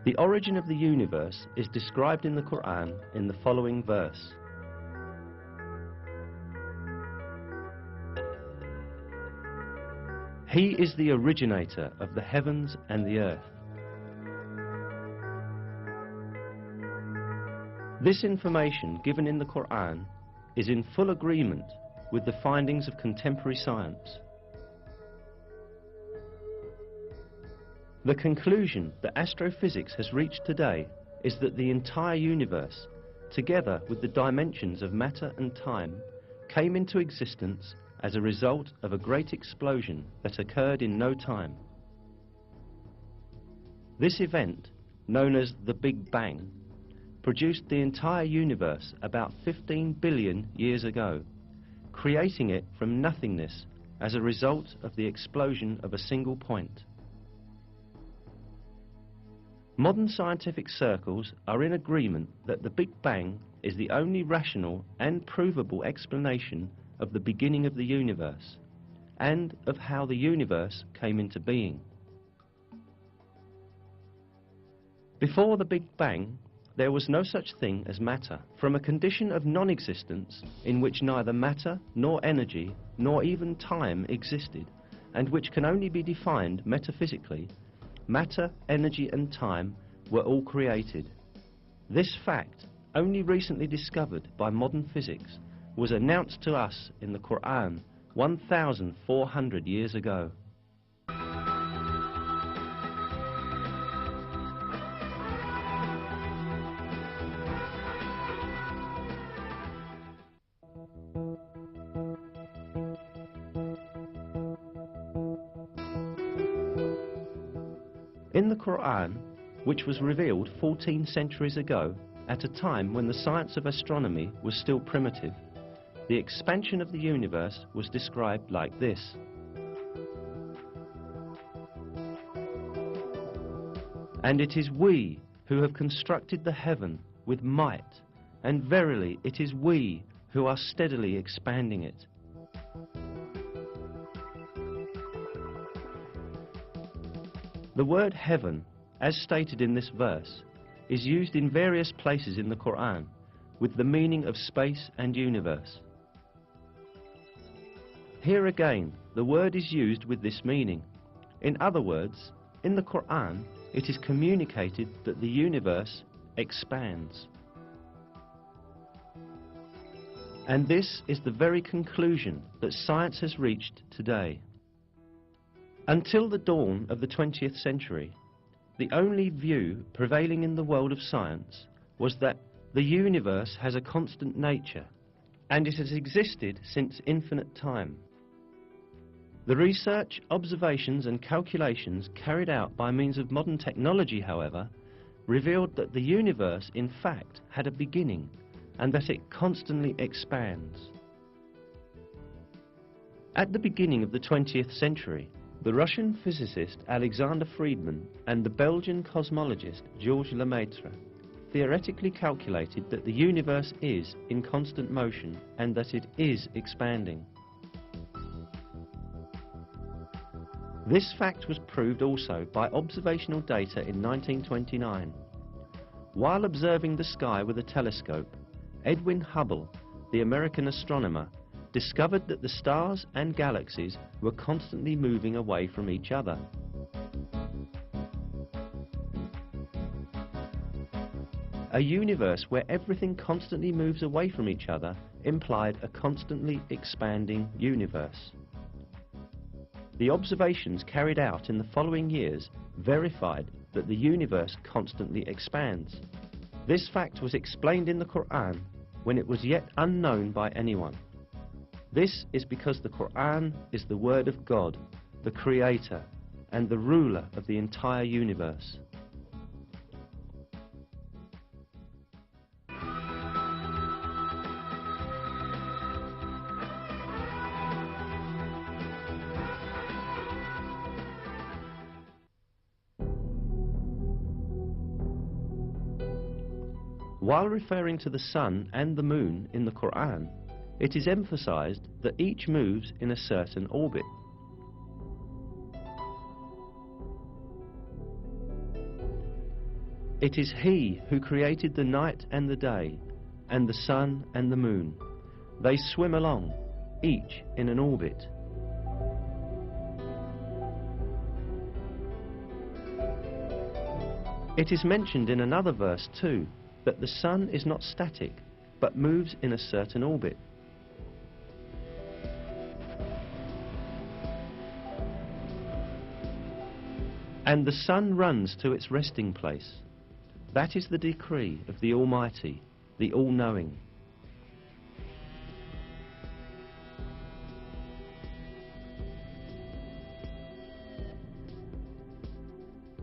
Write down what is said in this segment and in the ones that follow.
The origin of the universe is described in the Quran in the following verse. He is the originator of the heavens and the earth. This information given in the Quran is in full agreement with the findings of contemporary science. The conclusion that astrophysics has reached today is that the entire universe, together with the dimensions of matter and time, came into existence as a result of a great explosion that occurred in no time. This event, known as the Big Bang, produced the entire universe about 15 billion years ago, creating it from nothingness as a result of the explosion of a single point. Modern scientific circles are in agreement that the Big Bang is the only rational and provable explanation of the beginning of the universe and of how the universe came into being. Before the Big Bang, there was no such thing as matter. From a condition of non-existence in which neither matter nor energy nor even time existed, and which can only be defined metaphysically, matter, energy and time were all created. This fact, only recently discovered by modern physics, was announced to us in the Quran 1,400 years ago. In the Quran, which was revealed 14 centuries ago, at a time when the science of astronomy was still primitive, the expansion of the universe was described like this. And it is we who have constructed the heaven with might, and verily it is we who are steadily expanding it. The word heaven, as stated in this verse, is used in various places in the Quran with the meaning of space and universe. Here again, the word is used with this meaning. In other words, in the Quran, it is communicated that the universe expands. And this is the very conclusion that science has reached today. Until the dawn of the 20th century, the only view prevailing in the world of science was that the universe has a constant nature, and it has existed since infinite time. The research, observations and calculations carried out by means of modern technology, however, revealed that the universe in fact had a beginning and that it constantly expands. At the beginning of the 20th century, the Russian physicist Alexander Friedmann and the Belgian cosmologist Georges Lemaitre theoretically calculated that the universe is in constant motion and that it is expanding. This fact was proved also by observational data in 1929. While observing the sky with a telescope, Edwin Hubble, the American astronomer, discovered that the stars and galaxies were constantly moving away from each other. A universe where everything constantly moves away from each other implied a constantly expanding universe. The observations carried out in the following years verified that the universe constantly expands. This fact was explained in the Quran when it was yet unknown by anyone. This is because the Quran is the word of God, the Creator, and the ruler of the entire universe. While referring to the sun and the moon in the Quran, it is emphasized that each moves in a certain orbit. It is He who created the night and the day, and the sun and the moon. They swim along, each in an orbit. It is mentioned in another verse too, that the sun is not static, but moves in a certain orbit. And the sun runs to its resting place. That is the decree of the Almighty, the All-Knowing.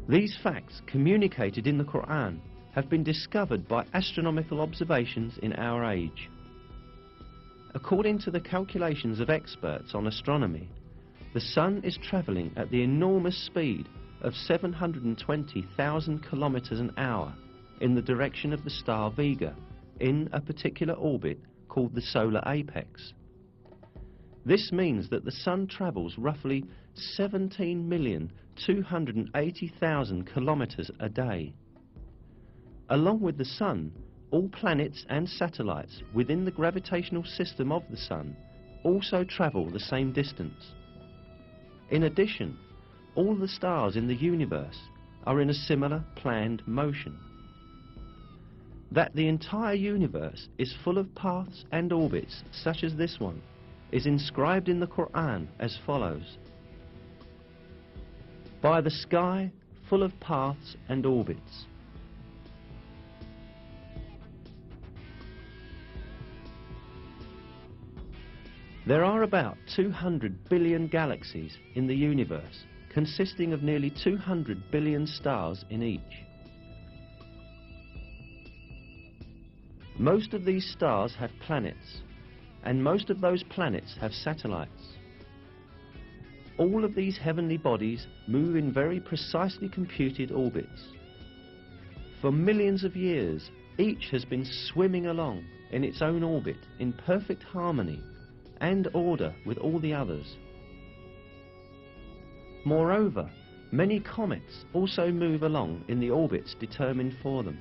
These facts communicated in the Quran have been discovered by astronomical observations in our age. According to the calculations of experts on astronomy, the sun is travelling at the enormous speed of 720,000 kilometers an hour in the direction of the star Vega in a particular orbit called the solar apex. This means that the sun travels roughly 17,280,000 kilometers a day. Along with the sun, all planets and satellites within the gravitational system of the sun also travel the same distance. In addition, all the stars in the universe are in a similar planned motion. That the entire universe is full of paths and orbits such as this one is inscribed in the Quran as follows: by the sky full of paths and orbits. There are about 200 billion galaxies in the universe, consisting of nearly 200 billion stars in each. Most of these stars have planets, and most of those planets have satellites. All of these heavenly bodies move in very precisely computed orbits. For millions of years, each has been swimming along in its own orbit in perfect harmony and order with all the others. Moreover, many comets also move along in the orbits determined for them.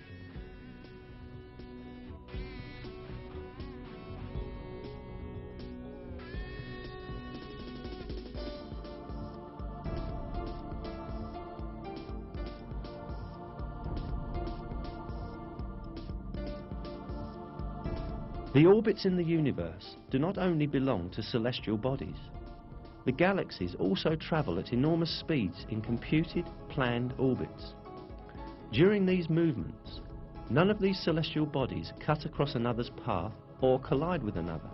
The orbits in the universe do not only belong to celestial bodies. The galaxies also travel at enormous speeds in computed, planned orbits. During these movements, none of these celestial bodies cut across another's path or collide with another.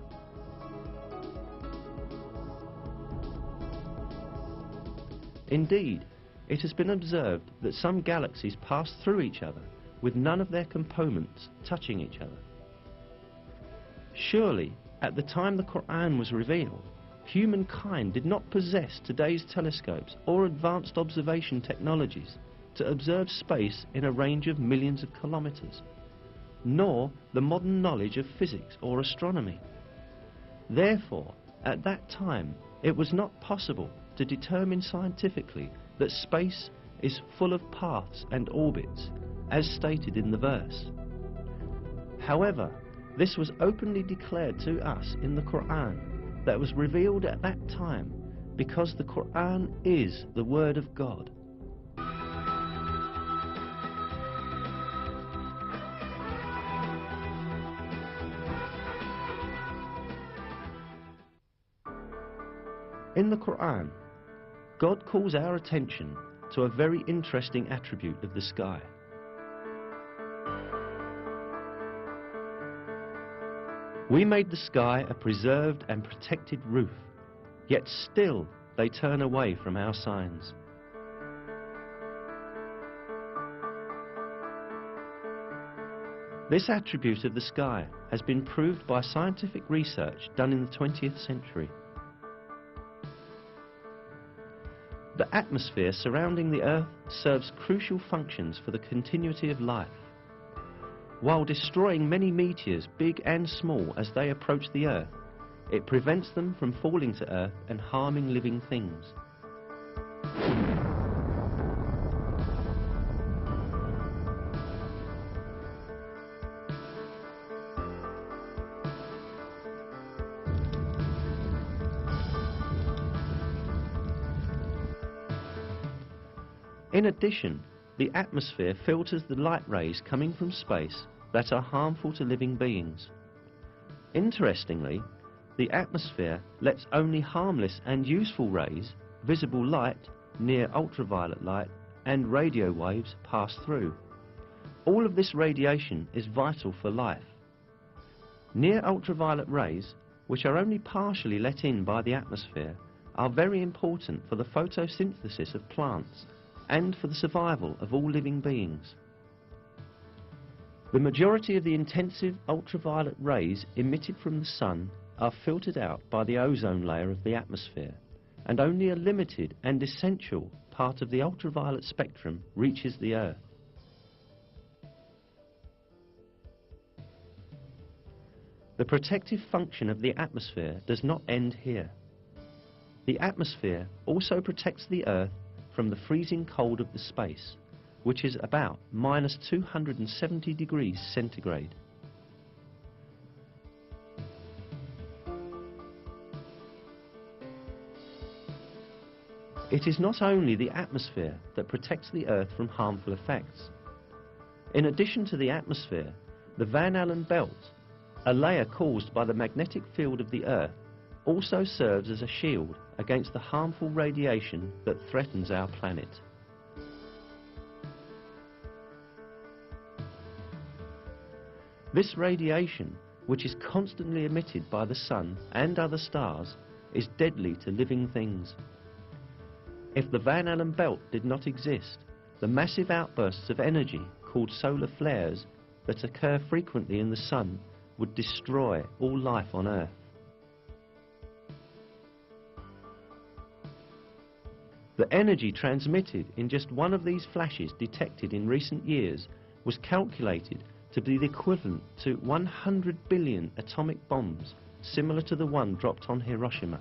Indeed, it has been observed that some galaxies pass through each other with none of their components touching each other. Surely, at the time the Quran was revealed, humankind did not possess today's telescopes or advanced observation technologies to observe space in a range of millions of kilometers, nor the modern knowledge of physics or astronomy. Therefore, at that time, it was not possible to determine scientifically that space is full of paths and orbits, as stated in the verse. However, this was openly declared to us in the Quran that was revealed at that time, because the Quran is the Word of God. In the Quran, God calls our attention to a very interesting attribute of the sky. We made the sky a preserved and protected roof, yet still they turn away from our signs. This attribute of the sky has been proved by scientific research done in the 20th century. The atmosphere surrounding the Earth serves crucial functions for the continuity of life. While destroying many meteors, big and small, as they approach the Earth, it prevents them from falling to Earth and harming living things. In addition, the atmosphere filters the light rays coming from space that are harmful to living beings. Interestingly, the atmosphere lets only harmless and useful rays, visible light, near ultraviolet light, and radio waves pass through. All of this radiation is vital for life. Near ultraviolet rays, which are only partially let in by the atmosphere, are very important for the photosynthesis of plants and for the survival of all living beings. The majority of the intensive ultraviolet rays emitted from the sun are filtered out by the ozone layer of the atmosphere, and only a limited and essential part of the ultraviolet spectrum reaches the Earth. The protective function of the atmosphere does not end here. The atmosphere also protects the Earth from the freezing cold of the space, which is about -270 degrees centigrade. It is not only the atmosphere that protects the Earth from harmful effects. In addition to the atmosphere, the Van Allen belt, a layer caused by the magnetic field of the Earth, also serves as a shield against the harmful radiation that threatens our planet. This radiation, which is constantly emitted by the sun and other stars, is deadly to living things. If the Van Allen belt did not exist, the massive outbursts of energy called solar flares that occur frequently in the sun would destroy all life on Earth. The energy transmitted in just one of these flashes detected in recent years was calculated to be the equivalent to 100 billion atomic bombs, similar to the one dropped on Hiroshima.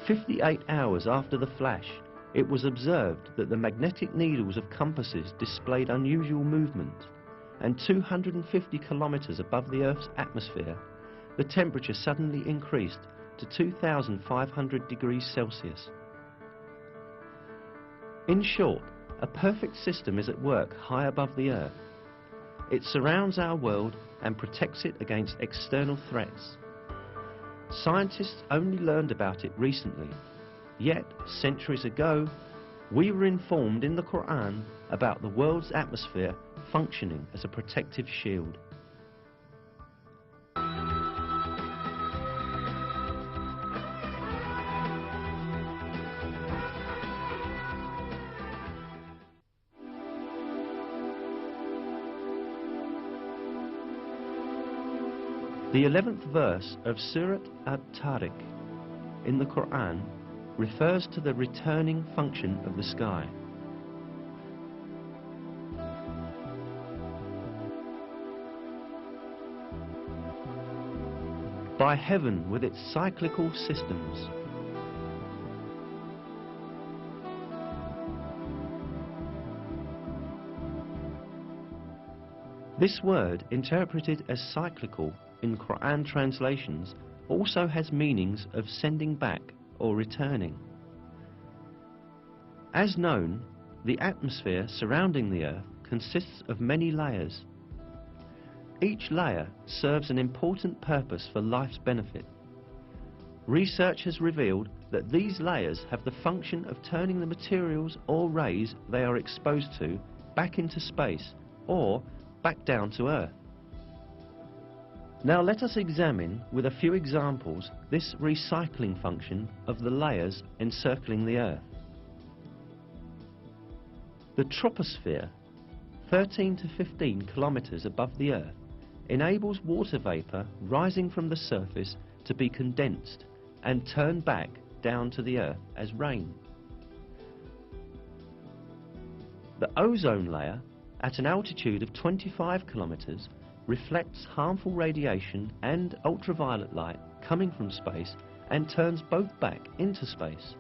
"58 hours after the flash, it was observed that the magnetic needles of compasses displayed unusual movement, and 250 kilometers above the Earth's atmosphere, the temperature suddenly increased to 2,500 degrees Celsius. In short, a perfect system is at work high above the Earth. It surrounds our world and protects it against external threats. Scientists only learned about it recently, yet centuries ago we were informed in the Quran about the world's atmosphere functioning as a protective shield. The 11th verse of Surat At-Tariq in the Quran refers to the returning function of the sky. By heaven with its cyclical systems. This word, interpreted as cyclical in Quran translations, also has meanings of sending back or returning. As known, the atmosphere surrounding the Earth consists of many layers. Each layer serves an important purpose for life's benefit. Research has revealed that these layers have the function of turning the materials or rays they are exposed to back into space or back down to Earth. Now let us examine with a few examples this recycling function of the layers encircling the Earth. The troposphere, 13 to 15 kilometers above the Earth, enables water vapor rising from the surface to be condensed and turned back down to the Earth as rain. The ozone layer, at an altitude of 25 kilometers, reflects harmful radiation and ultraviolet light coming from space and turns both back into space.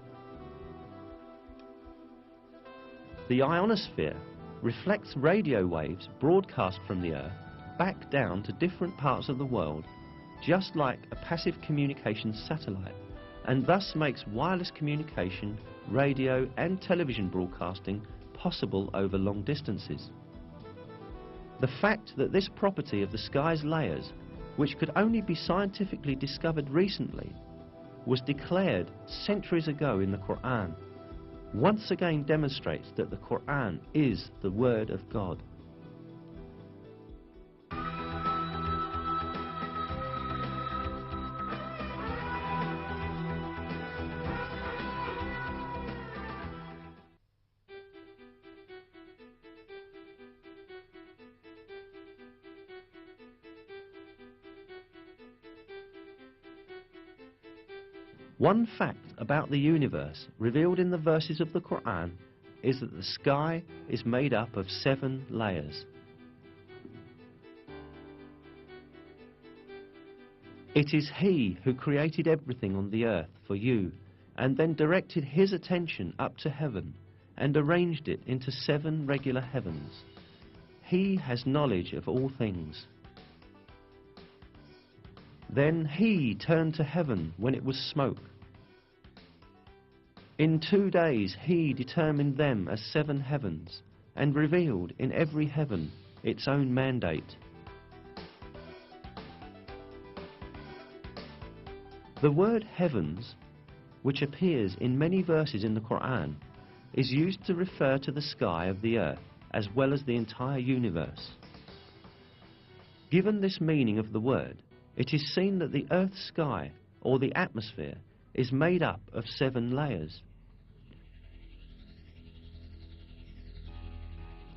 The ionosphere reflects radio waves broadcast from the Earth back down to different parts of the world, just like a passive communications satellite, and thus makes wireless communication, radio and television broadcasting possible over long distances. The fact that this property of the sky's layers, which could only be scientifically discovered recently, was declared centuries ago in the Quran, once again demonstrates that the Quran is the Word of God. One fact about the universe revealed in the verses of the Quran is that the sky is made up of 7 layers. It is He who created everything on the earth for you and then directed His attention up to heaven and arranged it into 7 regular heavens. He has knowledge of all things. Then He turned to heaven when it was smoke. In 2 days He determined them as 7 heavens and revealed in every heaven its own mandate. The word heavens, which appears in many verses in the Quran, is used to refer to the sky of the earth as well as the entire universe. Given this meaning of the word, it is seen that the Earth's sky, or the atmosphere, is made up of 7 layers.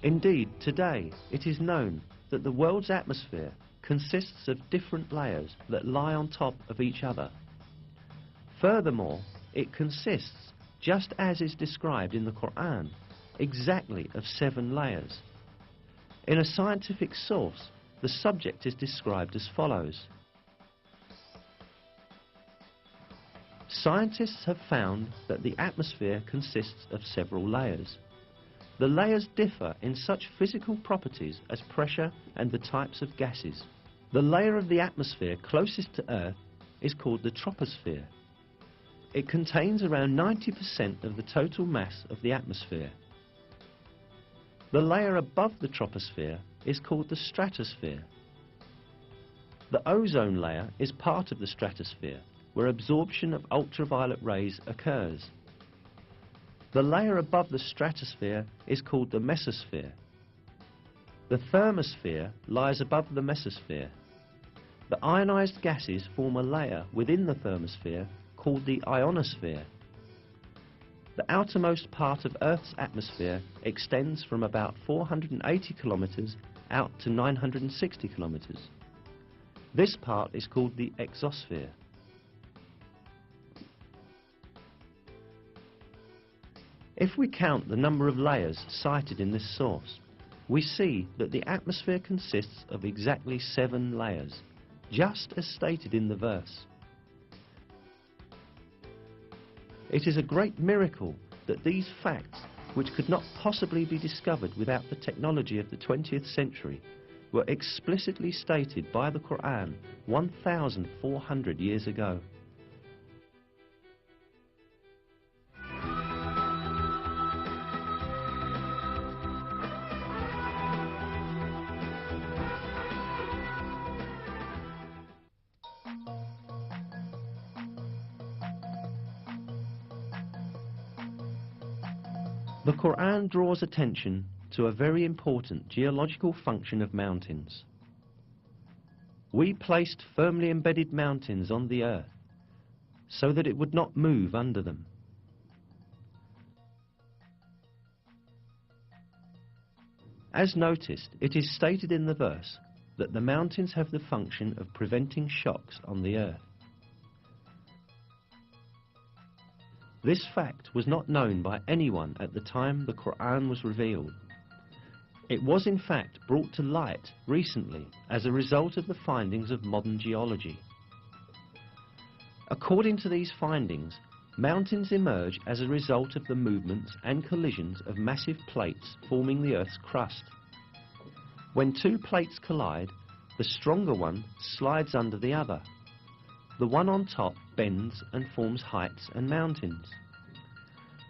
Indeed, today it is known that the world's atmosphere consists of different layers that lie on top of each other. Furthermore, it consists, just as is described in the Quran, exactly of 7 layers. In a scientific source, the subject is described as follows. Scientists have found that the atmosphere consists of several layers. The layers differ in such physical properties as pressure and the types of gases. The layer of the atmosphere closest to Earth is called the troposphere. It contains around 90% of the total mass of the atmosphere. The layer above the troposphere is called the stratosphere. The ozone layer is part of the stratosphere, where absorption of ultraviolet rays occurs. The layer above the stratosphere is called the mesosphere. The thermosphere lies above the mesosphere. The ionized gases form a layer within the thermosphere called the ionosphere. The outermost part of Earth's atmosphere extends from about 480 kilometers out to 960 kilometers. This part is called the exosphere. If we count the number of layers cited in this source, we see that the atmosphere consists of exactly 7 layers, just as stated in the verse. It is a great miracle that these facts, which could not possibly be discovered without the technology of the 20th century, were explicitly stated by the Quran 1,400 years ago. The Quran draws attention to a very important geological function of mountains. We placed firmly embedded mountains on the earth so that it would not move under them. As noticed, it is stated in the verse that the mountains have the function of preventing shocks on the earth. This fact was not known by anyone at the time the Quran was revealed. It was in fact brought to light recently as a result of the findings of modern geology. According to these findings, mountains emerge as a result of the movements and collisions of massive plates forming the Earth's crust. When 2 plates collide, The stronger one slides under the other. The one on top bends and forms heights and mountains.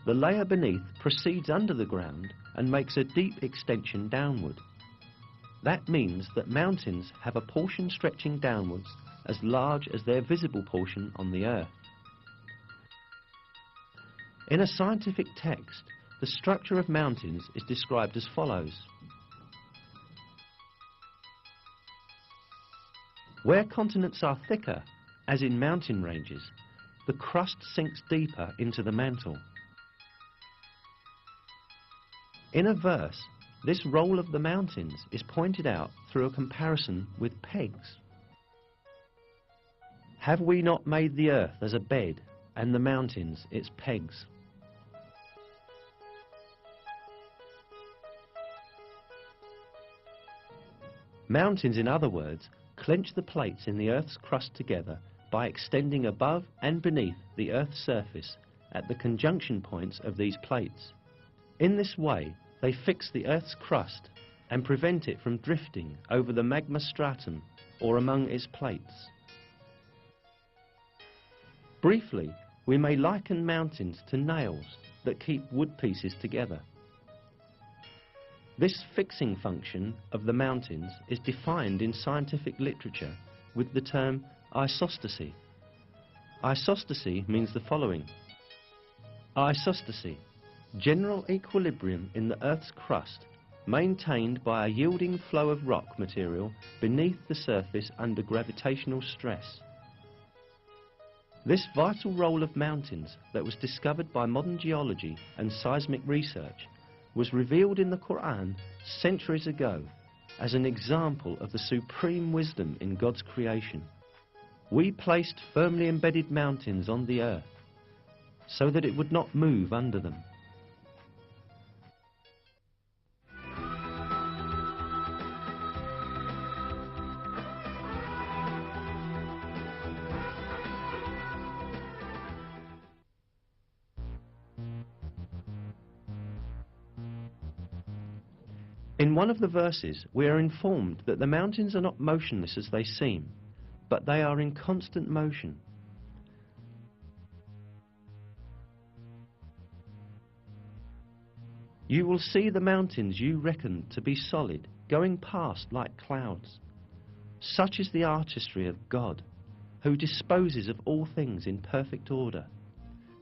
The layer beneath proceeds under the ground and makes a deep extension downward. That means that mountains have a portion stretching downwards as large as their visible portion on the earth. In a scientific text, the structure of mountains is described as follows. Where continents are thicker, as in mountain ranges, the crust sinks deeper into the mantle. In a verse, this role of the mountains is pointed out through a comparison with pegs. Have we not made the earth as a bed, and the mountains its pegs? Mountains, in other words, clench the plates in the earth's crust together by extending above and beneath the earth's surface at the conjunction points of these plates. In this way, they fix the earth's crust and prevent it from drifting over the magma stratum or among its plates. Briefly, we may liken mountains to nails that keep wood pieces together. This fixing function of the mountains is defined in scientific literature with the term isostasy. Isostasy means the following. Isostasy, general equilibrium in the Earth's crust, maintained by a yielding flow of rock material beneath the surface under gravitational stress. This vital role of mountains that was discovered by modern geology and seismic research was revealed in the Quran centuries ago as an example of the supreme wisdom in God's creation. We placed firmly embedded mountains on the earth so that it would not move under them. In one of the verses, we are informed that the mountains are not motionless as they seem, but they are in constant motion. You will see the mountains you reckon to be solid, going past like clouds. Such is the artistry of God, who disposes of all things in perfect order.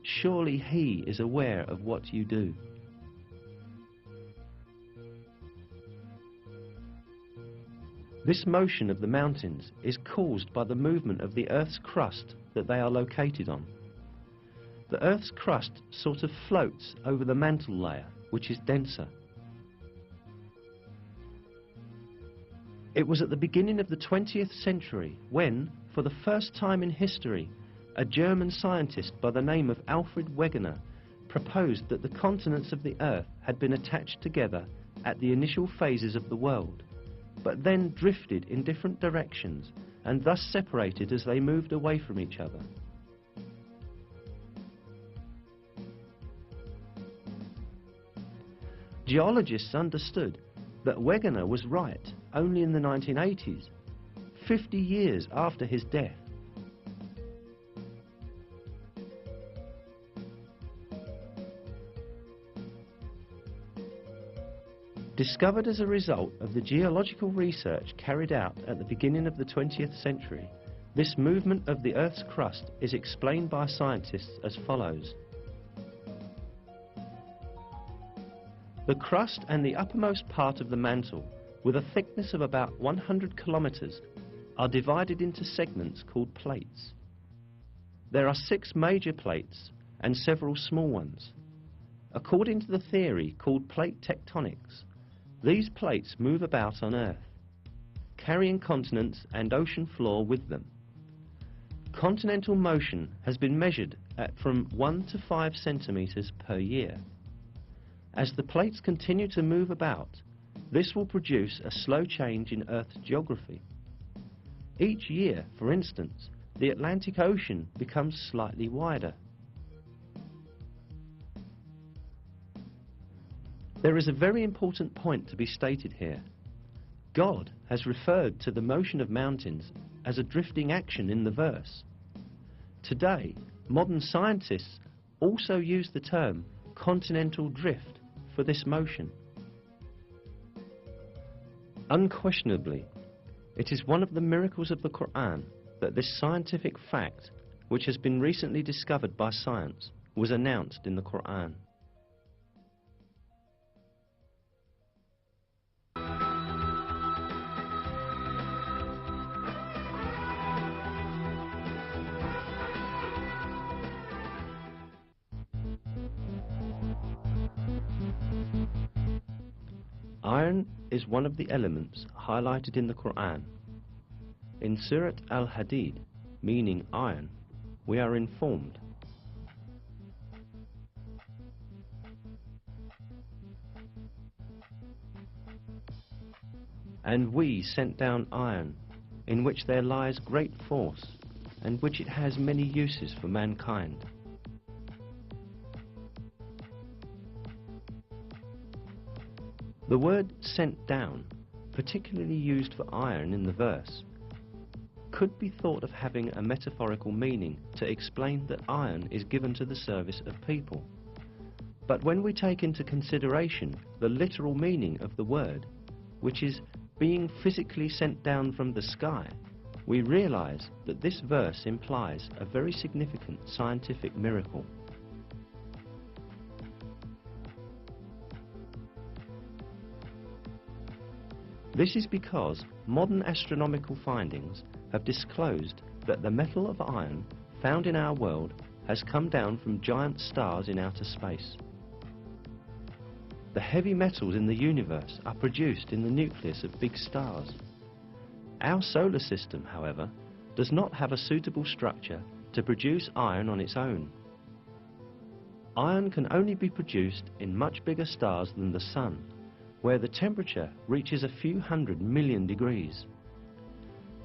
Surely He is aware of what you do. This motion of the mountains is caused by the movement of the Earth's crust that they are located on. The Earth's crust sort of floats over the mantle layer, which is denser. It was at the beginning of the 20th century when, for the first time in history, a German scientist by the name of Alfred Wegener proposed that the continents of the Earth had been attached together at the initial phases of the world, but then drifted in different directions and thus separated as they moved away from each other. Geologists understood that Wegener was right only in the 1980s, 50 years after his death. Discovered as a result of the geological research carried out at the beginning of the 20th century, this movement of the Earth's crust is explained by scientists as follows. The crust and the uppermost part of the mantle, with a thickness of about 100 kilometers, are divided into segments called plates. There are 6 major plates and several small ones. According to the theory called plate tectonics, these plates move about on Earth, carrying continents and ocean floor with them. Continental motion has been measured at from 1 to 5 centimeters per year. As the plates continue to move about, this will produce a slow change in Earth's geography. Each year, for instance, the Atlantic Ocean becomes slightly wider. There is a very important point to be stated here. God has referred to the motion of mountains as a drifting action in the verse. Today, modern scientists also use the term continental drift for this motion. Unquestionably, it is one of the miracles of the Quran that this scientific fact, which has been recently discovered by science, was announced in the Quran. Iron is one of the elements highlighted in the Quran. In Surat al-Hadid, meaning iron, we are informed, "And we sent down iron, in which there lies great force, and which it has many uses for mankind." The word "sent down," particularly used for iron in the verse, could be thought of having a metaphorical meaning to explain that iron is given to the service of people. But when we take into consideration the literal meaning of the word, which is being physically sent down from the sky, we realize that this verse implies a very significant scientific miracle. This is because modern astronomical findings have disclosed that the metal of iron found in our world has come down from giant stars in outer space. The heavy metals in the universe are produced in the nucleus of big stars. Our solar system, however, does not have a suitable structure to produce iron on its own. Iron can only be produced in much bigger stars than the Sun, where the temperature reaches a few 100 million degrees.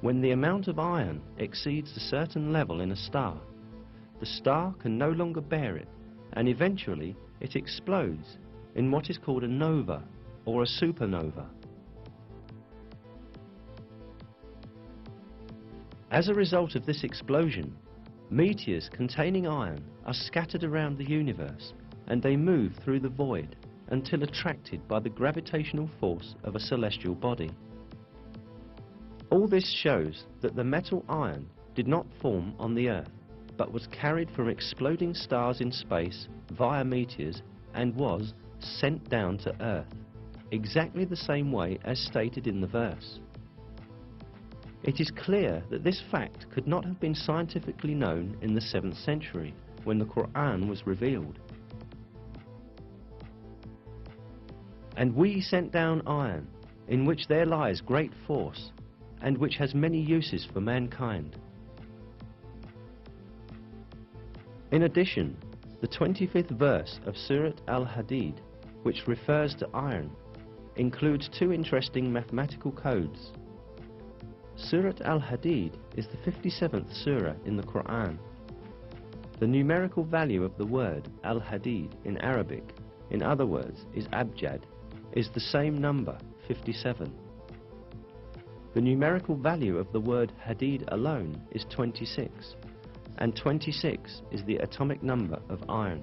When the amount of iron exceeds a certain level in a star, the star can no longer bear it, and eventually it explodes in what is called a nova or a supernova. As a result of this explosion, meteors containing iron are scattered around the universe, and they move through the void until attracted by the gravitational force of a celestial body. All this shows that the metal iron did not form on the Earth, but was carried from exploding stars in space via meteors and was sent down to Earth, exactly the same way as stated in the verse. It is clear that this fact could not have been scientifically known in the 7th century, when the Quran was revealed. "And we sent down iron, in which there lies great force, and which has many uses for mankind." In addition, the 25th verse of Surat al-Hadid, which refers to iron, includes two interesting mathematical codes. Surat al-Hadid is the 57th surah in the Quran. The numerical value of the word al-Hadid in Arabic, in other words, is abjad, is the same number, 57. The numerical value of the word Hadid alone is 26, and 26 is the atomic number of iron.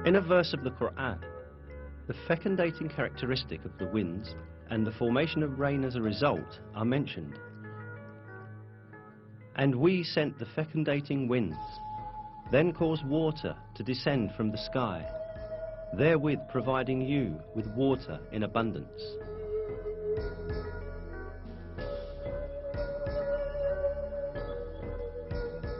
In a verse of the Quran, the fecundating characteristic of the winds and the formation of rain as a result are mentioned. "And we sent the fecundating winds, then caused water to descend from the sky, therewith providing you with water in abundance."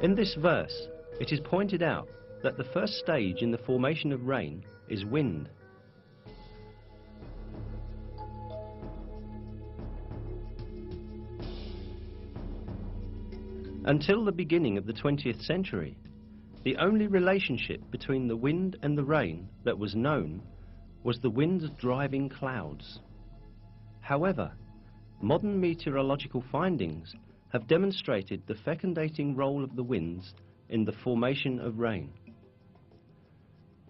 In this verse, it is pointed out that the first stage in the formation of rain is wind. Until the beginning of the 20th century, the only relationship between the wind and the rain that was known was the wind's driving clouds. However, modern meteorological findings have demonstrated the fecundating role of the winds in the formation of rain.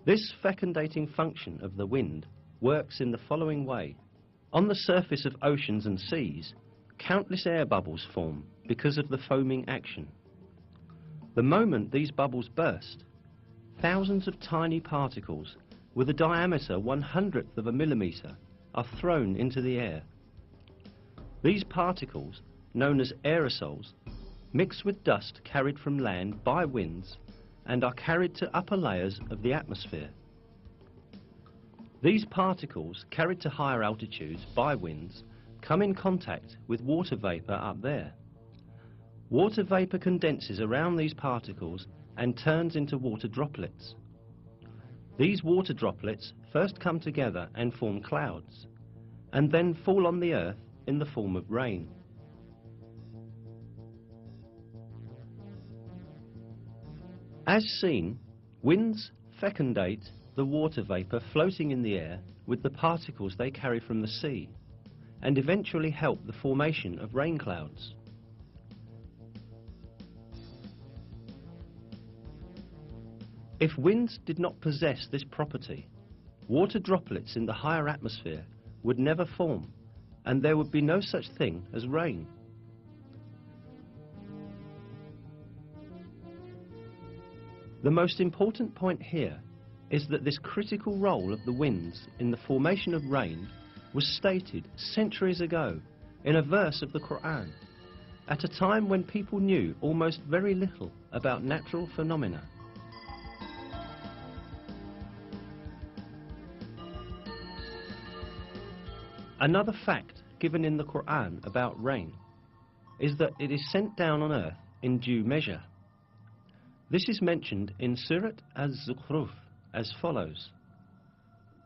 This fecundating function of the wind works in the following way. On the surface of oceans and seas, countless air bubbles form because of the foaming action. The moment these bubbles burst, thousands of tiny particles with a diameter 1/100th of a millimetre are thrown into the air. These particles, known as aerosols, mix with dust carried from land by winds and are carried to upper layers of the atmosphere. These particles, carried to higher altitudes by winds, come in contact with water vapour up there. Water vapour condenses around these particles and turns into water droplets. These water droplets first come together and form clouds, and then fall on the earth in the form of rain. As seen, winds fecundate the water vapour floating in the air with the particles they carry from the sea, and eventually help the formation of rain clouds. If winds did not possess this property, water droplets in the higher atmosphere would never form, and there would be no such thing as rain. The most important point here is that this critical role of the winds in the formation of rain was stated centuries ago in a verse of the Quran, at a time when people knew almost very little about natural phenomena. Another fact given in the Quran about rain is that it is sent down on earth in due measure. This is mentioned in Surat Az-Zukhruf as follows: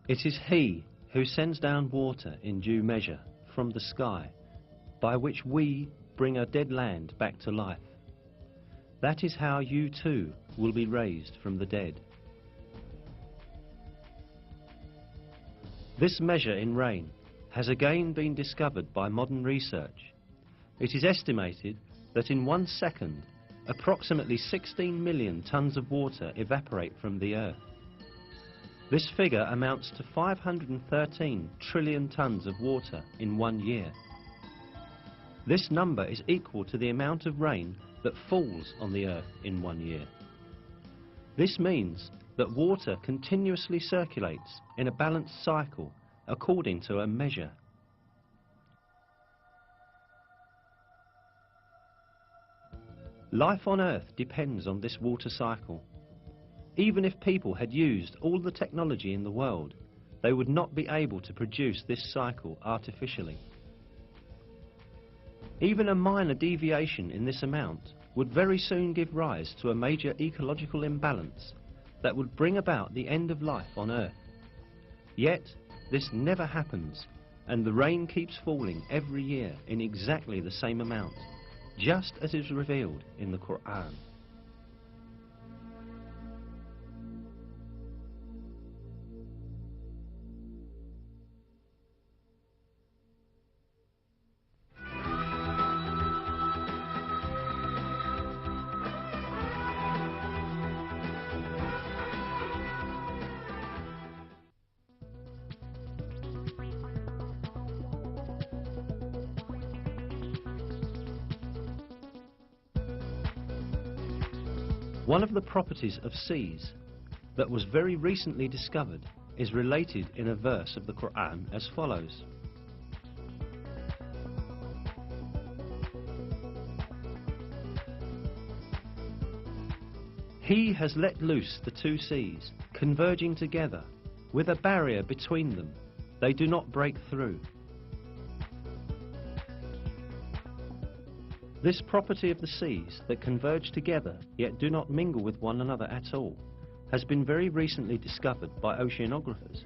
"It is He who sends down water in due measure from the sky, by which we bring a dead land back to life. That is how you too will be raised from the dead." This measure in rain has again been discovered by modern research. It is estimated that in 1 second, approximately 16 million tons of water evaporate from the earth. This figure amounts to 513 trillion tons of water in 1 year. This number is equal to the amount of rain that falls on the earth in 1 year. This means that water continuously circulates in a balanced cycle according to a measure. Life on Earth depends on this water cycle. Even if people had used all the technology in the world, they would not be able to produce this cycle artificially. Even a minor deviation in this amount would very soon give rise to a major ecological imbalance that would bring about the end of life on Earth. Yet, this never happens, and the rain keeps falling every year in exactly the same amount, just as is revealed in the Quran. One of the properties of seas that was very recently discovered is related in a verse of the Quran as follows: "He has let loose the two seas, converging together, with a barrier between them. They do not break through." This property of the seas that converge together yet do not mingle with one another at all has been very recently discovered by oceanographers.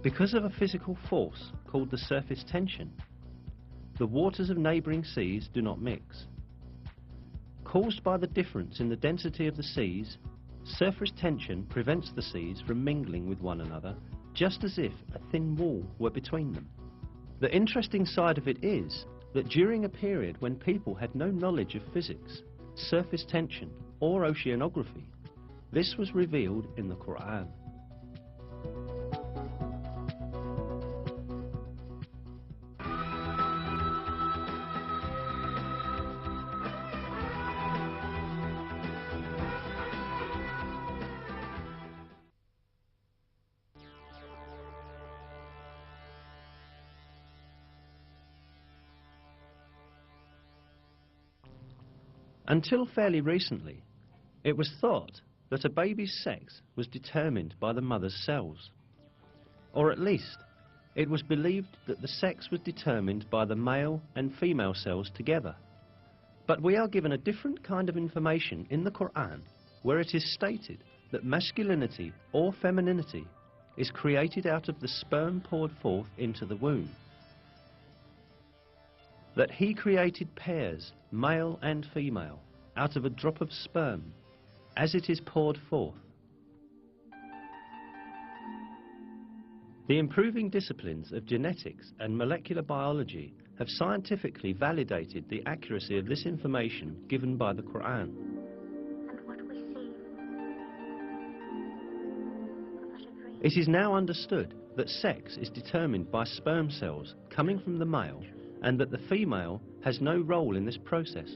Because of a physical force called the surface tension, the waters of neighbouring seas do not mix. Caused by the difference in the density of the seas, surface tension prevents the seas from mingling with one another, just as if a thin wall were between them. The interesting side of it is that during a period when people had no knowledge of physics, surface tension or oceanography, this was revealed in the Quran. Until fairly recently, it was thought that a baby's sex was determined by the mother's cells. Or at least, it was believed that the sex was determined by the male and female cells together. But we are given a different kind of information in the Quran, where it is stated that masculinity or femininity is created out of the sperm poured forth into the womb. That he created pairs, male and female, out of a drop of sperm, as it is poured forth. The improving disciplines of genetics and molecular biology have scientifically validated the accuracy of this information given by the Quran. And what we see. It is now understood that sex is determined by sperm cells coming from the male, and that the female has no role in this process.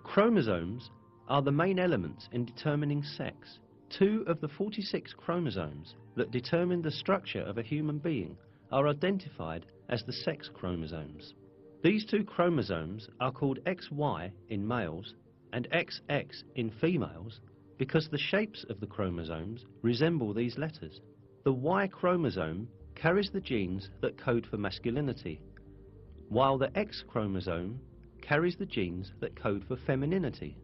Chromosomes are the main elements in determining sex. 2 of the 46 chromosomes that determine the structure of a human being are identified as the sex chromosomes. These 2 chromosomes are called XY in males and XX in females because the shapes of the chromosomes resemble these letters. The Y chromosome carries the genes that code for masculinity, while the X chromosome carries the genes that code for femininity.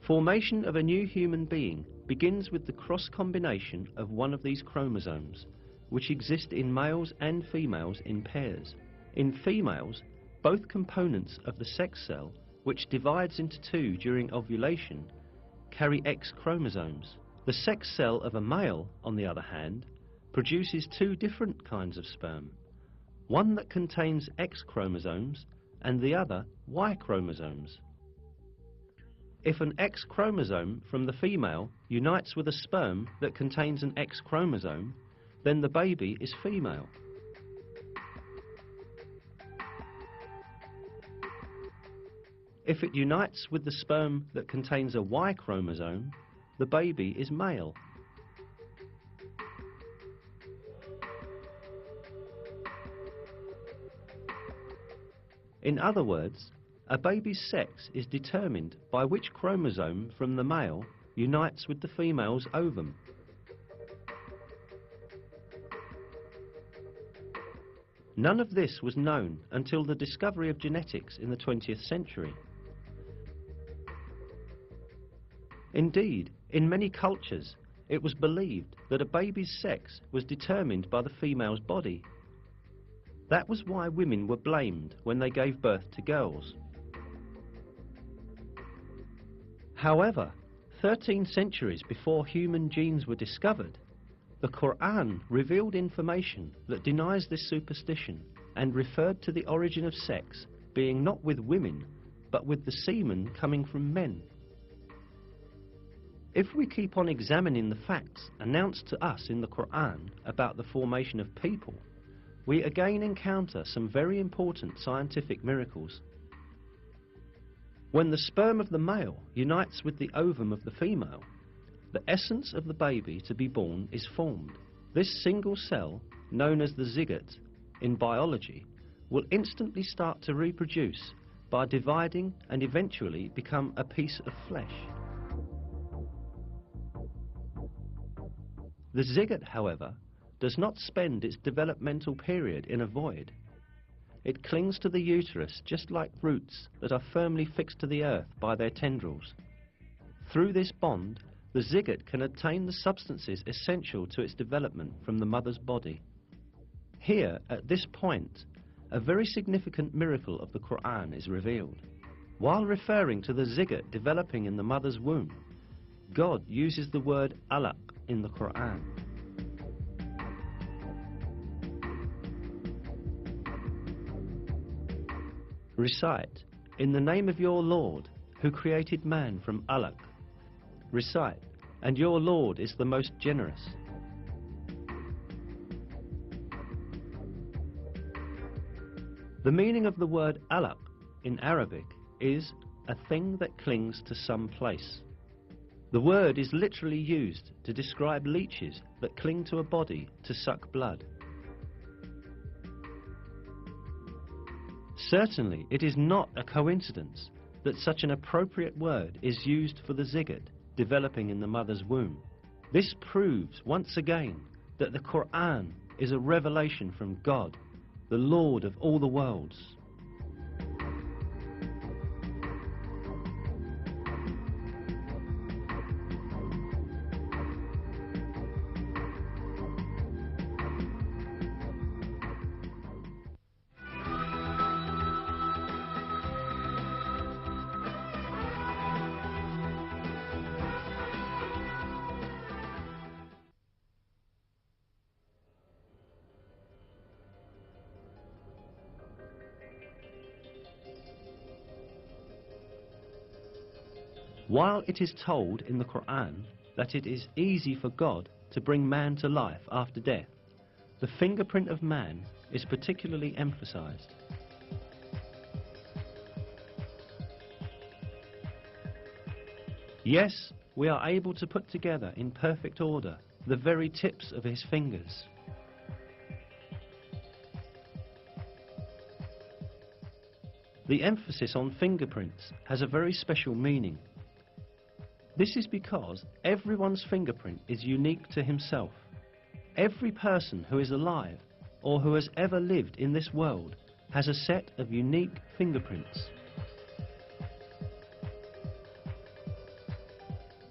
Formation of a new human being begins with the cross combination of one of these chromosomes, which exist in males and females in pairs. In females, both components of the sex cell, which divides into 2 during ovulation, carry X chromosomes. The sex cell of a male, on the other hand, produces 2 different kinds of sperm, one that contains X chromosomes and the other Y chromosomes. If an X chromosome from the female unites with a sperm that contains an X chromosome, then the baby is female. If it unites with the sperm that contains a Y chromosome, the baby is male. In other words, a baby's sex is determined by which chromosome from the male unites with the female's ovum. None of this was known until the discovery of genetics in the 20th century. Indeed, in many cultures, it was believed that a baby's sex was determined by the female's body. That was why women were blamed when they gave birth to girls. However, 13 centuries before human genes were discovered, the Quran revealed information that denies this superstition and referred to the origin of sex being not with women, but with the semen coming from men. If we keep on examining the facts announced to us in the Quran about the formation of people, we again encounter some very important scientific miracles. When the sperm of the male unites with the ovum of the female, the essence of the baby to be born is formed. This single cell, known as the zygote in biology, will instantly start to reproduce by dividing and eventually become a piece of flesh. The zygote, however, does not spend its developmental period in a void. It clings to the uterus just like roots that are firmly fixed to the earth by their tendrils. Through this bond, the zygote can obtain the substances essential to its development from the mother's body. Here, at this point, a very significant miracle of the Quran is revealed. While referring to the zygote developing in the mother's womb, God uses the word alaq in the Quran. Recite, in the name of your Lord, who created man from alaq. Recite, and your Lord is the most generous. The meaning of the word alaq in Arabic is a thing that clings to some place. The word is literally used to describe leeches that cling to a body to suck blood. Certainly, it is not a coincidence that such an appropriate word is used for the zygote developing in the mother's womb. This proves once again that the Quran is a revelation from God, the Lord of all the worlds. While it is told in the Quran that it is easy for God to bring man to life after death, the fingerprint of man is particularly emphasized. Yes, we are able to put together in perfect order the very tips of his fingers. The emphasis on fingerprints has a very special meaning. This is because everyone's fingerprint is unique to himself. Every person who is alive or who has ever lived in this world has a set of unique fingerprints.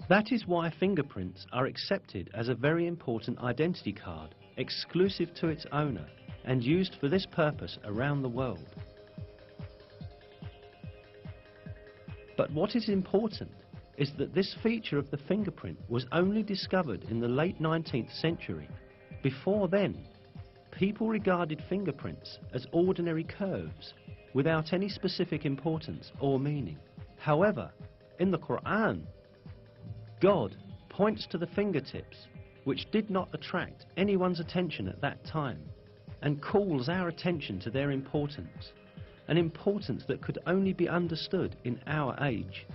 That is why fingerprints are accepted as a very important identity card, exclusive to its owner and used for this purpose around the world. But what is important is that this feature of the fingerprint was only discovered in the late 19th century. Before then, people regarded fingerprints as ordinary curves without any specific importance or meaning. However, in the Quran, God points to the fingertips, which did not attract anyone's attention at that time, and calls our attention to their importance, an importance that could only be understood in our age.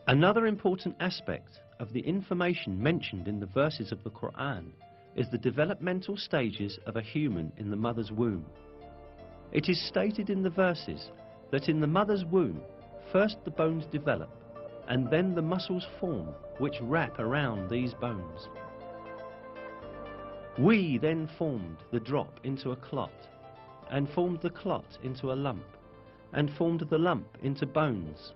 Another important aspect of the information mentioned in the verses of the Quran is the developmental stages of a human in the mother's womb. It is stated in the verses that in the mother's womb, first the bones develop, and then the muscles form which wrap around these bones. We then formed the drop into a clot, and formed the clot into a lump, and formed the lump into bones,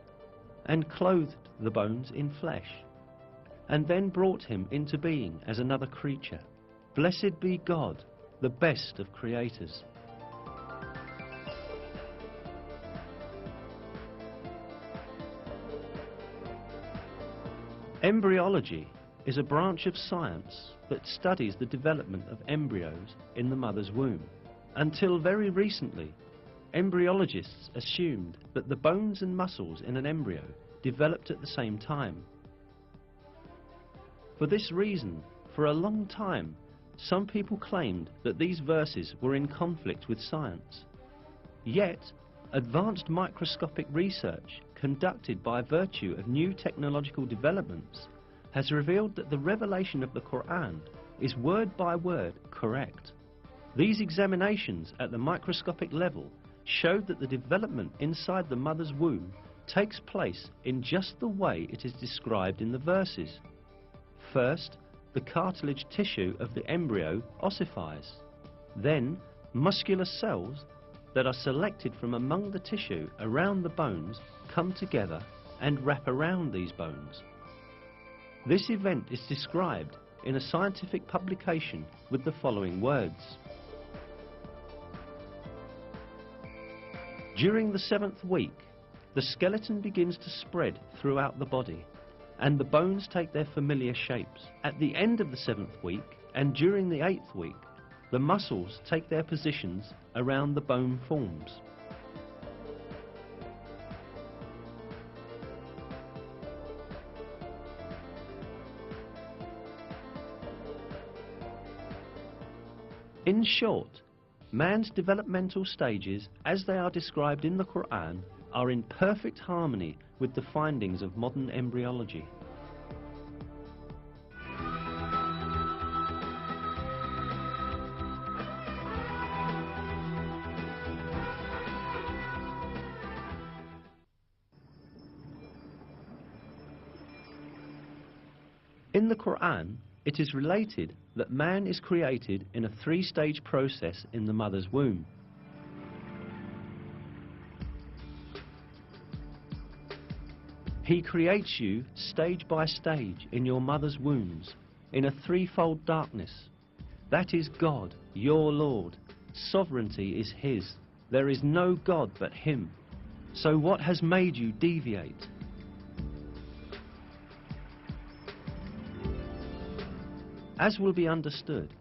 and clothed the bones in flesh, and then brought him into being as another creature. Blessed be God, the best of creators. Embryology is a branch of science that studies the development of embryos in the mother's womb. Until very recently, embryologists assumed that the bones and muscles in an embryo developed at the same time. For this reason, for a long time, some people claimed that these verses were in conflict with science. Yet, advanced microscopic research conducted by virtue of new technological developments has revealed that the revelation of the Quran is word by word correct. These examinations at the microscopic level showed that the development inside the mother's womb takes place in just the way it is described in the verses. First, the cartilage tissue of the embryo ossifies. Then, muscular cells that are selected from among the tissue around the bones come together and wrap around these bones. This event is described in a scientific publication with the following words. During the 7th week, the skeleton begins to spread throughout the body, and the bones take their familiar shapes. At the end of the 7th week, and during the 8th week, the muscles take their positions around the bone forms. In short, man's developmental stages, as they are described in the Quran, are in perfect harmony with the findings of modern embryology. In the Quran, it is related that man is created in a 3-stage process in the mother's womb. He creates you stage by stage in your mother's wombs in a 3-fold darkness. That is God, your Lord. Sovereignty is His. There is no God but Him. So what has made you deviate? As will be understood,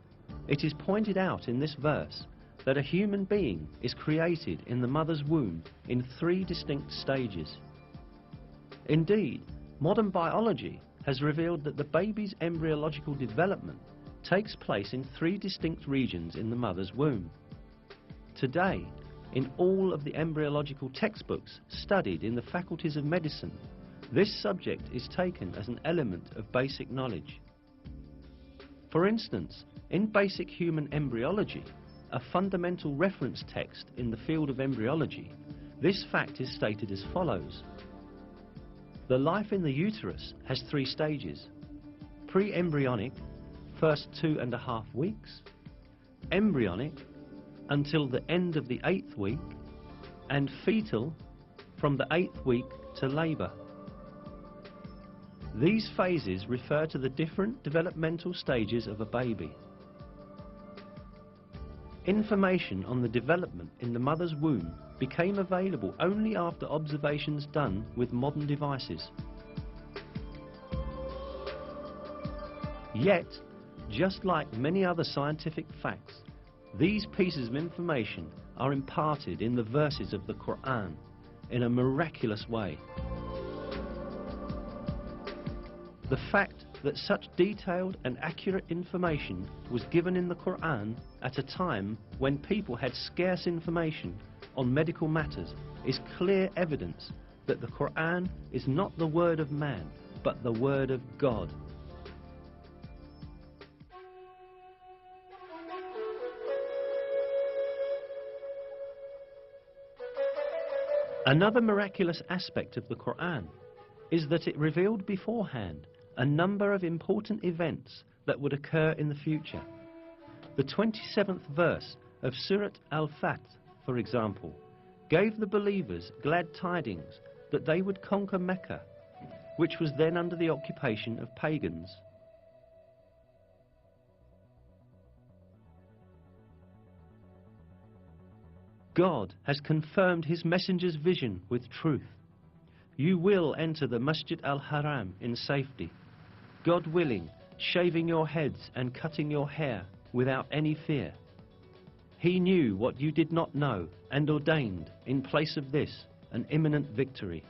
it is pointed out in this verse that a human being is created in the mother's womb in 3 distinct stages. Indeed, modern biology has revealed that the baby's embryological development takes place in 3 distinct regions in the mother's womb. Today, in all of the embryological textbooks studied in the faculties of medicine, this subject is taken as an element of basic knowledge. For instance, in basic human embryology, a fundamental reference text in the field of embryology, this fact is stated as follows. The life in the uterus has 3 stages: pre-embryonic, first 2.5 weeks, embryonic, until the end of the 8th week, and fetal, from the 8th week to labour. These phases refer to the different developmental stages of a baby. Information on the development in the mother's womb became available only after observations done with modern devices. Yet, just like many other scientific facts, these pieces of information are imparted in the verses of the Quran in a miraculous way. The fact that such detailed and accurate information was given in the Quran at a time when people had scarce information on medical matters is clear evidence that the Quran is not the word of man, but the word of God. Another miraculous aspect of the Quran is that it revealed beforehand a number of important events that would occur in the future. The 27th verse of Surat Al-Fath, for example, gave the believers glad tidings that they would conquer Mecca, which was then under the occupation of pagans. God has confirmed His messenger's vision with truth. You will enter the Masjid al-Haram in safety, God willing, shaving your heads and cutting your hair without any fear. He knew what you did not know and ordained, in place of this, an imminent victory.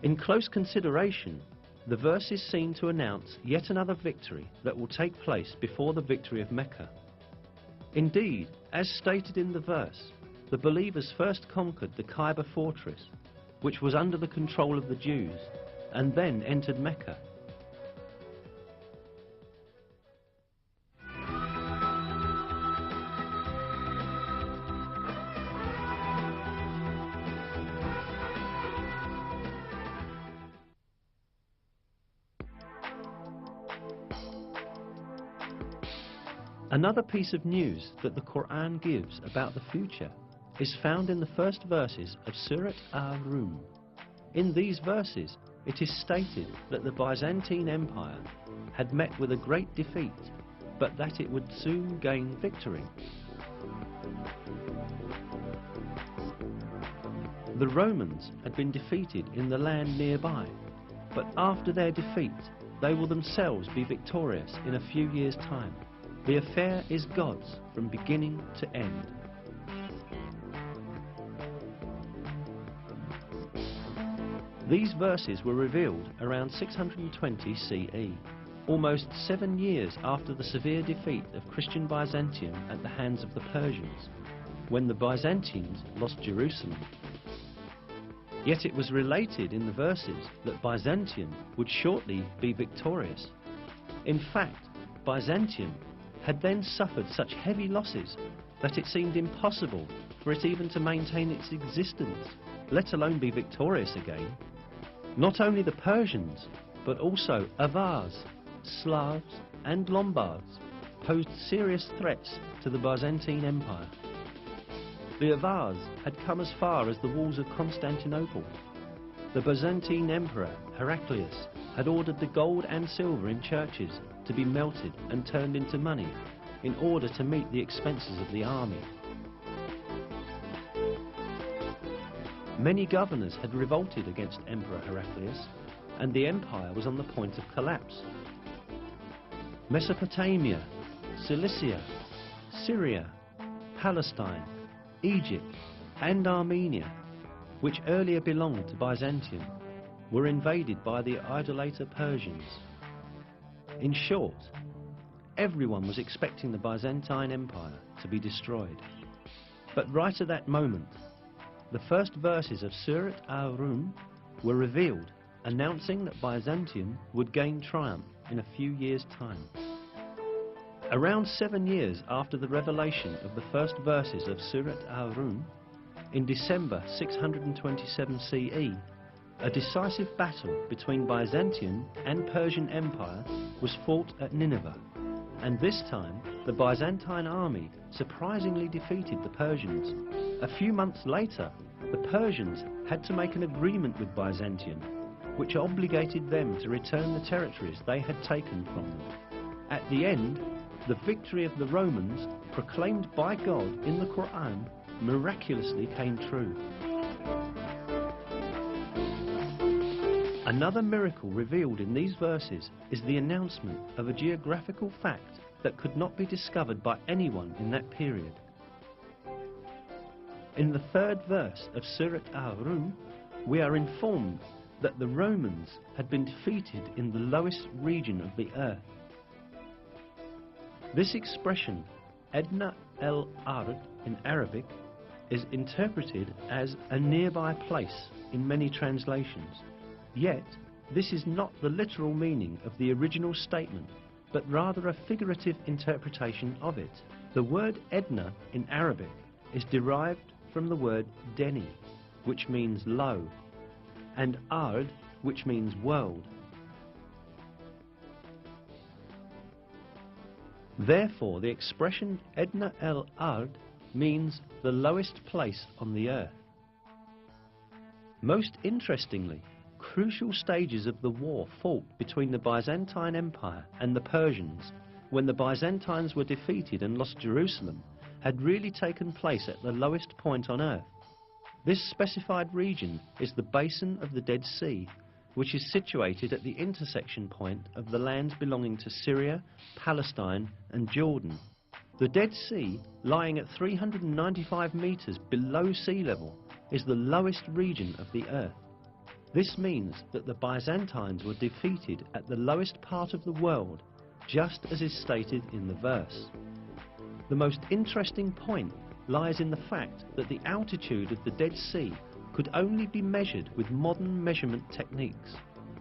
In close consideration, the verse is seen to announce yet another victory that will take place before the victory of Mecca. Indeed, as stated in the verse, the believers first conquered the Kaaba fortress, which was under the control of the Jews, and then entered Mecca. Another piece of news that the Quran gives about the future is found in the first verses of Surat Al-Rum. In these verses, it is stated that the Byzantine Empire had met with a great defeat, but that it would soon gain victory. The Romans had been defeated in the land nearby, but after their defeat, they will themselves be victorious in a few years' time. The affair is God's from beginning to end. These verses were revealed around 620 CE, almost 7 years after the severe defeat of Christian Byzantium at the hands of the Persians, when the Byzantines lost Jerusalem. Yet it was related in the verses that Byzantium would shortly be victorious. In fact, Byzantium had then suffered such heavy losses that it seemed impossible for it even to maintain its existence, let alone be victorious again. Not only the Persians, but also Avars, Slavs and Lombards posed serious threats to the Byzantine Empire. The Avars had come as far as the walls of Constantinople. The Byzantine Emperor Heraclius had ordered the gold and silver in churches to be melted and turned into money in order to meet the expenses of the army. Many governors had revolted against Emperor Heraclius, and the empire was on the point of collapse. Mesopotamia, Cilicia, Syria, Palestine, Egypt and Armenia, which earlier belonged to Byzantium, were invaded by the idolater Persians. In short, everyone was expecting the Byzantine Empire to be destroyed. But right at that moment, the first verses of Surat Al-Rum were revealed, announcing that Byzantium would gain triumph in a few years' time. Around 7 years after the revelation of the first verses of Surat Al-Rum, in December 627 CE, a decisive battle between Byzantium and Persian Empire was fought at Nineveh, and this time the Byzantine army surprisingly defeated the Persians. A few months later, the Persians had to make an agreement with Byzantium, which obligated them to return the territories they had taken from them. At the end, the victory of the Romans, proclaimed by God in the Quran, miraculously came true. Another miracle revealed in these verses is the announcement of a geographical fact that could not be discovered by anyone in that period. In the third verse of Surat Al-Rum, we are informed that the Romans had been defeated in the lowest region of the earth. This expression, Adna el-Ard in Arabic, is interpreted as a nearby place in many translations. Yet, this is not the literal meaning of the original statement, but rather a figurative interpretation of it. The word Edna in Arabic is derived from the word Deni, which means low, and Ard, which means world. Therefore, the expression Edna el-Ard means the lowest place on the earth. Most interestingly, crucial stages of the war fought between the Byzantine Empire and the Persians, when the Byzantines were defeated and lost Jerusalem, had really taken place at the lowest point on earth. This specified region is the basin of the Dead Sea, which is situated at the intersection point of the lands belonging to Syria, Palestine and Jordan. The Dead Sea, lying at 395 meters below sea level, is the lowest region of the earth. This means that the Byzantines were defeated at the lowest part of the world, just as is stated in the verse. The most interesting point lies in the fact that the altitude of the Dead Sea could only be measured with modern measurement techniques.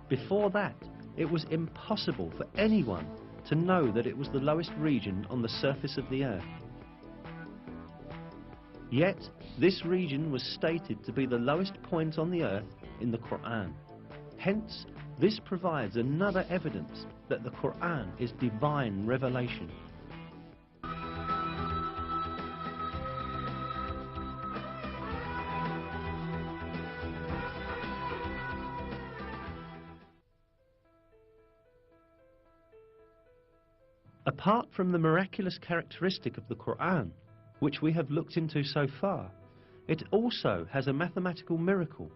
Before that, it was impossible for anyone to know that it was the lowest region on the surface of the earth. Yet, this region was stated to be the lowest point on the earth in the Quran. Hence, this provides another evidence that the Quran is divine revelation. Apart from the miraculous characteristic of the Quran, which we have looked into so far, it also has a mathematical miracle.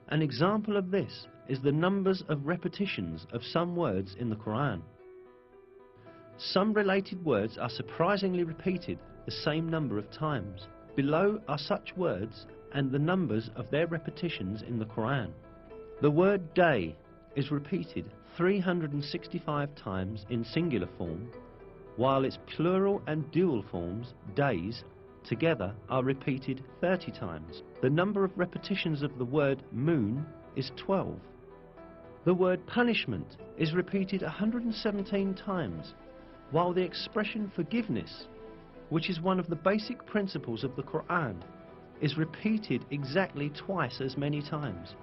An example of this is the numbers of repetitions of some words in the Quran. Some related words are surprisingly repeated the same number of times. Below are such words and the numbers of their repetitions in the Quran. The word day is repeated 365 times in singular form, while its plural and dual forms, days, together are repeated 30 times. The number of repetitions of the word moon is 12. The word punishment is repeated 117 times, while the expression forgiveness, which is one of the basic principles of the Quran, is repeated exactly twice as many times.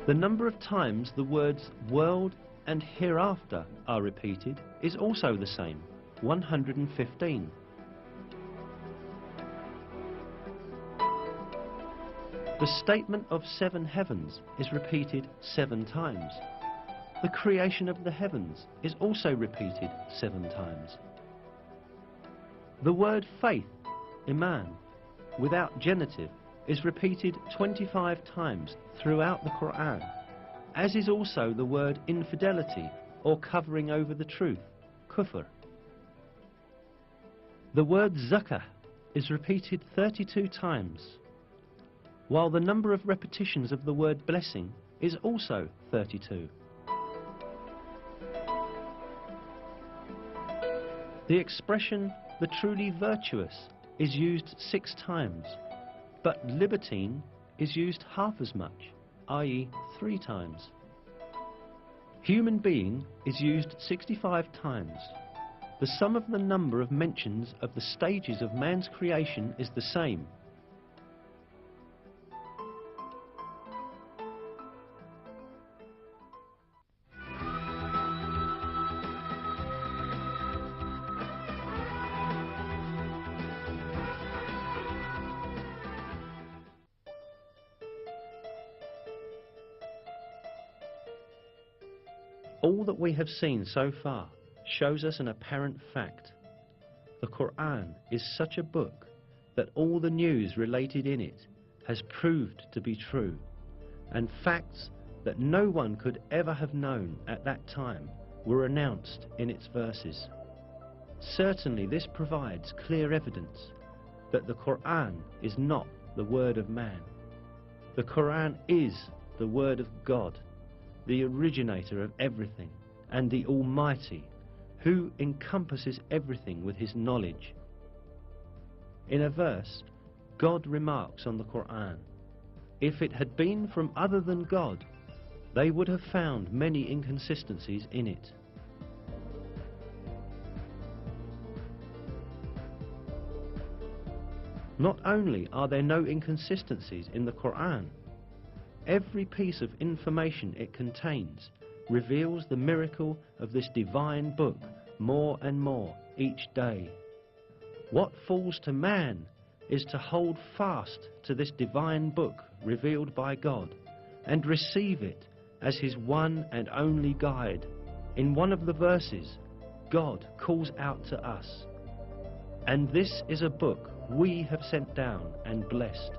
The number of times the words world and hereafter are repeated is also the same, 115. The statement of 7 heavens is repeated 7 times. The creation of the heavens is also repeated 7 times. The word faith, iman, without genitive, is repeated 25 times throughout the Quran, as is also the word infidelity or covering over the truth, kufr. The word zakah is repeated 32 times, while the number of repetitions of the word blessing is also 32. The expression the truly virtuous is used 6 times, but libertine is used half as much, i.e. 3 times. Human being is used 65 times. The sum of the number of mentions of the stages of man's creation is the same. All that we have seen so far shows us an apparent fact. The Quran is such a book that all the news related in it has proved to be true, and facts that no one could ever have known at that time were announced in its verses. Certainly this provides clear evidence that the Quran is not the word of man. The Quran is the word of God, the originator of everything, and the Almighty, who encompasses everything with his knowledge. In a verse, God remarks on the Quran, "If it had been from other than God, they would have found many inconsistencies in it." Not only are there no inconsistencies in the Quran, every piece of information it contains reveals the miracle of this divine book more and more each day. What falls to man is to hold fast to this divine book revealed by God and receive it as his one and only guide. In one of the verses, God calls out to us, "And this is a book we have sent down and blessed,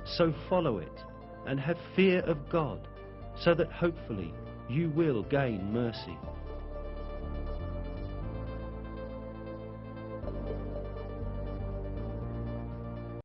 so follow it and have fear of God, so that hopefully you will gain mercy."